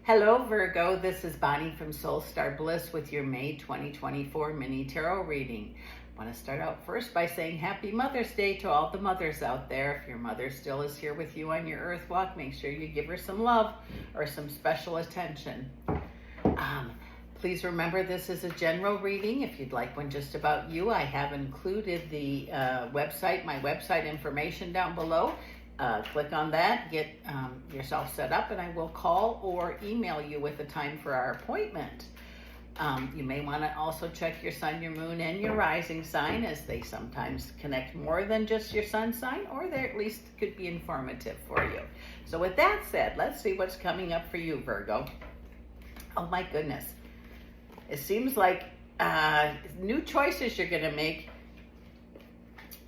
Hello, Virgo. This is Bonnie from Soul Star Bliss with your May 2024 mini tarot reading. I want to start out first by saying Happy Mother's Day to all the mothers out there. If your mother still is here with you on your earth walk, make sure you give her some love or some special attention. Please remember this is a general reading. If you'd like one just about you, I have included the my website information down below. Click on that, get yourself set up, and I will call or email you with a time for our appointment. You may want to also check your sun, your moon, and your rising sign, as they sometimes connect more than just your sun sign, or they at least could be informative for you. So with that said, let's see what's coming up for you, Virgo. Oh my goodness. It seems like new choices you're going to make.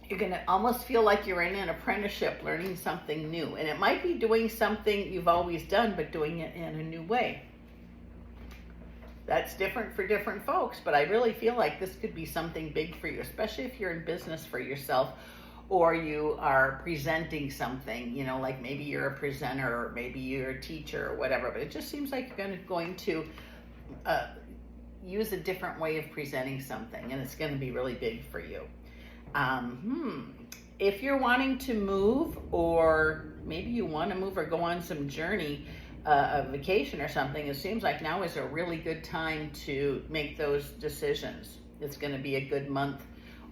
You're going to almost feel like you're in an apprenticeship learning something new. And it might be doing something you've always done, but doing it in a new way. That's different for different folks, but I really feel like this could be something big for you, especially if you're in business for yourself or you are presenting something, you know, like maybe you're a presenter or maybe you're a teacher or whatever. But it just seems like you're going to use a different way of presenting something, and it's going to be really big for you. If you're wanting to move, or maybe you want to move or go on some journey, a vacation or something, it seems like now is a really good time to make those decisions. It's going to be a good month,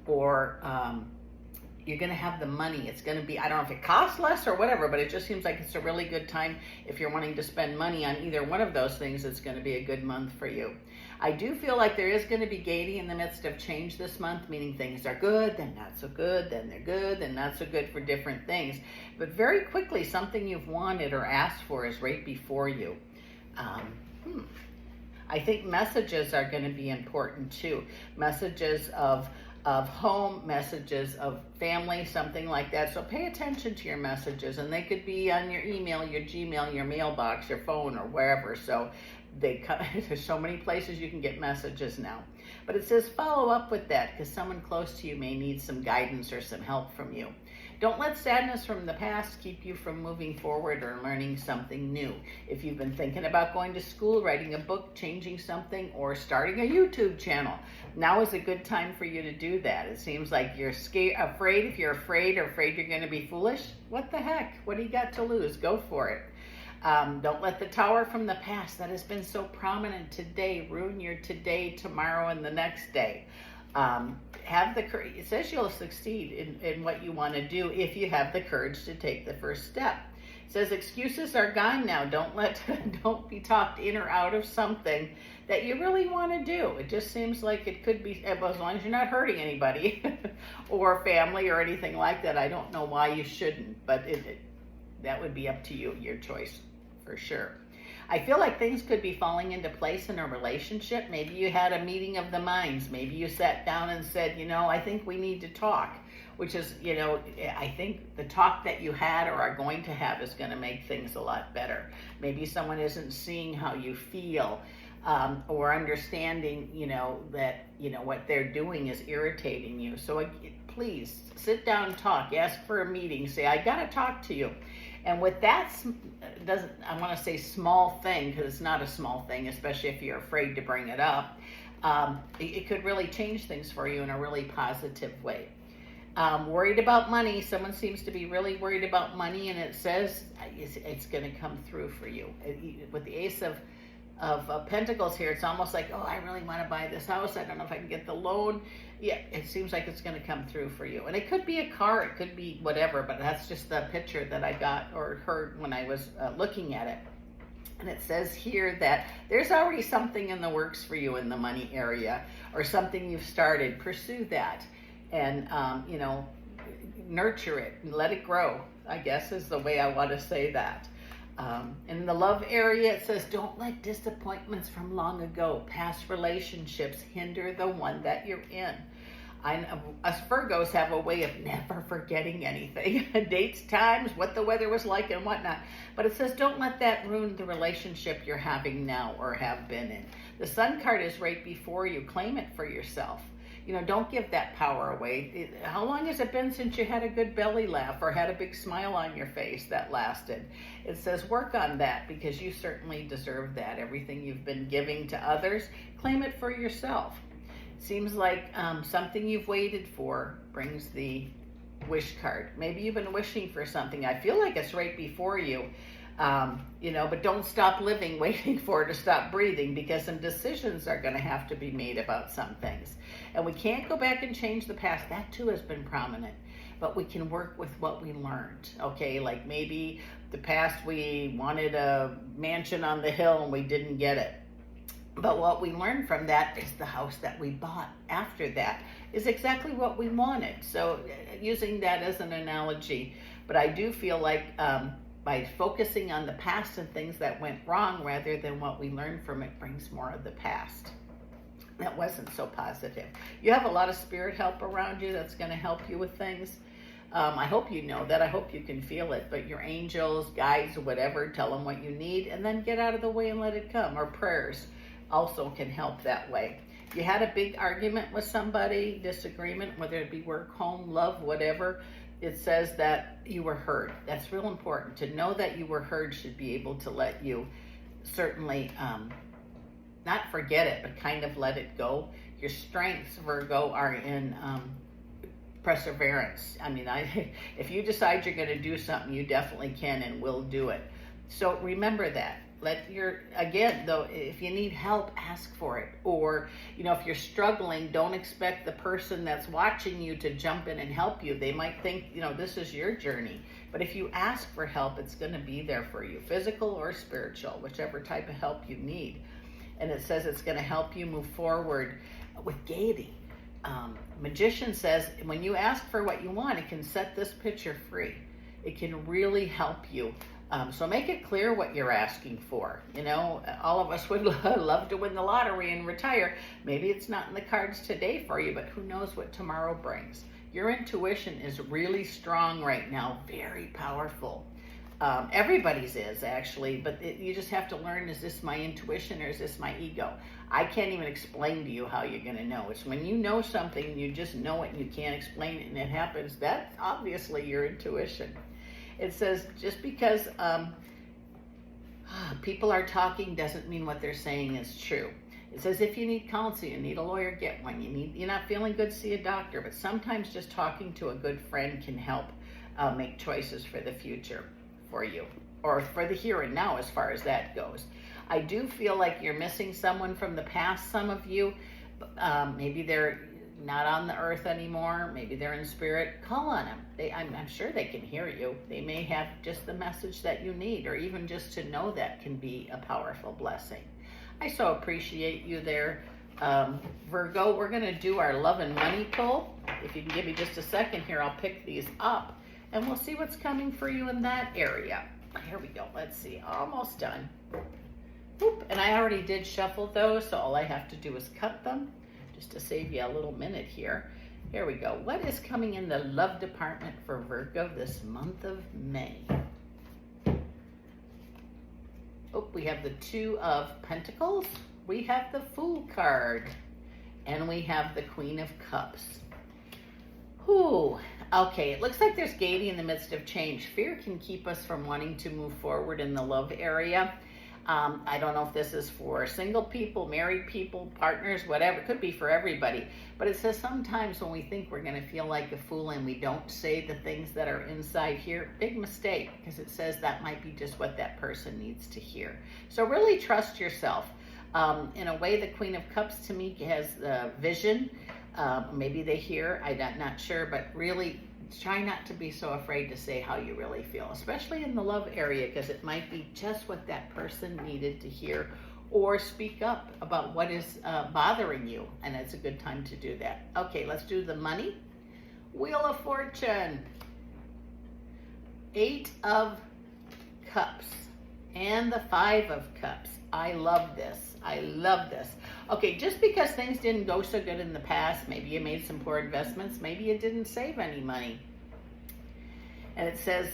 or you're going to have the money. It's going to be, I don't know if it costs less or whatever, but it just seems like it's a really good time. If you're wanting to spend money on either one of those things, it's going to be a good month for you. I do feel like there is going to be gaiety in the midst of change this month, meaning things are good, then not so good, then they're good, then not so good for different things. But very quickly, something you've wanted or asked for is right before you. I think messages are going to be important too. Messages of home, messages of family, something like that. So pay attention to your messages, and they could be on your email, your Gmail, your mailbox, your phone, or wherever. So there's so many places you can get messages now. But it says follow up with that, because someone close to you may need some guidance or some help from you. Don't let sadness from the past keep you from moving forward or learning something new. If you've been thinking about going to school, writing a book, changing something, or starting a YouTube channel, now is a good time for you to do that. It seems like you're afraid. If you're afraid or afraid you're going to be foolish, what the heck? What do you got to lose? Go for it. Don't let the tower from the past that has been so prominent today ruin your today, tomorrow, and the next day. Have the courage. It says you'll succeed in what you want to do if you have the courage to take the first step. It says excuses are gone now. Don't be talked in or out of something that you really want to do. It just seems like it could be, as long as you're not hurting anybody or family or anything like that. I don't know why you shouldn't, but that would be up to you, your choice for sure. I feel like things could be falling into place in a relationship. Maybe you had a meeting of the minds. Maybe you sat down and said, I think we need to talk, which is, I think the talk that you had or are going to have is going to make things a lot better. Maybe someone isn't seeing how you feel or understanding, that, what they're doing is irritating you. So please sit down, talk, ask for a meeting, say, I got to talk to you. And with that, I want to say small thing, because it's not a small thing, especially if you're afraid to bring it up, it could really change things for you in a really positive way. Worried about money. Someone seems to be really worried about money, and it says it's going to come through for you. With the Ace of Pentacles here, it's almost like, I really want to buy this house. I don't know if I can get the loan. Yeah, it seems like it's going to come through for you. And it could be a car, it could be whatever, but that's just the picture that I got or heard when I was looking at it. And it says here that there's already something in the works for you in the money area, or something you've started. Pursue that and, nurture it and let it grow, I guess is the way I want to say that. In the love area, it says, don't let disappointments from long ago, past relationships, hinder the one that you're in. Us Virgos have a way of never forgetting anything. Dates, times, what the weather was like and whatnot. But it says, don't let that ruin the relationship you're having now or have been in. The Sun card is right before you. Claim it for yourself. don't give that power away. How long has it been since you had a good belly laugh or had a big smile on your face that lasted? It says work on that, because you certainly deserve that. Everything you've been giving to others, claim it for yourself. Seems like something you've waited for brings the wish card. Maybe you've been wishing for something. I feel like it's right before you. But don't stop living waiting for it to stop breathing, because some decisions are going to have to be made about some things. And we can't go back and change the past. That too has been prominent. But we can work with what we learned, okay? Like maybe the past we wanted a mansion on the hill and we didn't get it. But what we learned from that is the house that we bought after that is exactly what we wanted. So using that as an analogy, but I do feel like by focusing on the past and things that went wrong rather than what we learned from it brings more of the past that wasn't so positive. You have a lot of spirit help around you that's going to help you with things. I hope you know that. I hope you can feel it. But your angels, guides, whatever, tell them what you need and then get out of the way and let it come. Or prayers also can help that way. You had a big argument with somebody, disagreement, whether it be work, home, love, whatever. It says that you were heard. That's real important. To know that you were heard should be able to let you certainly not forget it, but kind of let it go. Your strengths, Virgo, are in perseverance. I mean, if you decide you're going to do something, you definitely can and will do it. So remember that. Again, though, if you need help, ask for it. Or, if you're struggling, don't expect the person that's watching you to jump in and help you. They might think, this is your journey. But if you ask for help, it's going to be there for you, physical or spiritual, whichever type of help you need. And it says it's going to help you move forward with gaiety. Magician says when you ask for what you want, it can set this picture free. It can really help you. So make it clear what you're asking for. All of us would love to win the lottery and retire. Maybe it's not in the cards today for you, but who knows what tomorrow brings. Your intuition is really strong right now, very powerful. Everybody's is actually, but you just have to learn, is this my intuition or is this my ego? I can't even explain to you how you're going to know. It's when you know something, you just know it and you can't explain it and it happens. That's obviously your intuition. It says just because people are talking doesn't mean what they're saying is true. It says if you need counsel, you need a lawyer, get one. You're not feeling good, see a doctor. But sometimes just talking to a good friend can help make choices for the future for you, or for the here and now as far as that goes. I do feel like you're missing someone from the past, some of you. Maybe they're not on the earth anymore. Maybe they're in spirit. Call on them. I'm sure they can hear you. They may have just the message that you need, or even just to know that can be a powerful blessing. I so appreciate you there, Virgo. We're going to do our love and money pull. If you can give me just a second here, I'll pick these up and we'll see what's coming for you in that area. Here we go. Let's see. Almost done. Oop. And I already did shuffle those, so all I have to do is cut them. Just to save you a little minute here. Here we go. What is coming in the love department for Virgo this month of May? Oh, we have the Two of Pentacles. We have the Fool card. And we have the Queen of Cups. Whew. Okay, it looks like there's gaiety in the midst of change. Fear can keep us from wanting to move forward in the love area. I don't know if this is for single people, married people, partners, whatever. It could be for everybody. But it says sometimes when we think we're going to feel like a fool and we don't say the things that are inside here, big mistake, because it says that might be just what that person needs to hear. So really trust yourself. In a way, the Queen of Cups to me has the vision. Maybe they hear, I'm not sure, but really try not to be so afraid to say how you really feel, especially in the love area, because it might be just what that person needed to hear, or speak up about what is bothering you, and it's a good time to do that. Okay, let's do the money. Wheel of Fortune, 8 of Cups, and the 5 of Cups. I love this. I love this. Okay, just because things didn't go so good in the past, maybe you made some poor investments, maybe you didn't save any money. And it says,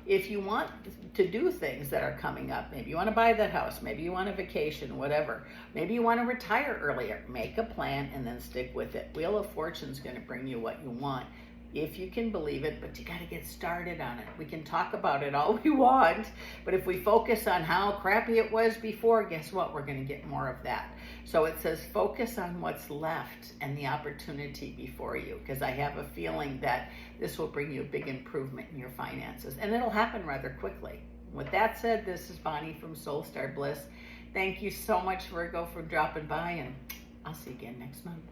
if you want to do things that are coming up, maybe you want to buy that house, maybe you want a vacation, whatever, maybe you want to retire earlier, make a plan and then stick with it. Wheel of Fortune's going to bring you what you want, if you can believe it, but you got to get started on it. We can talk about it all we want, but if we focus on how crappy it was before, guess what? We're going to get more of that. So it says focus on what's left and the opportunity before you, because I have a feeling that this will bring you a big improvement in your finances, and it'll happen rather quickly. With that said, this is Bonnie from Soul Star Bliss. Thank you so much, Virgo, for dropping by, and I'll see you again next month.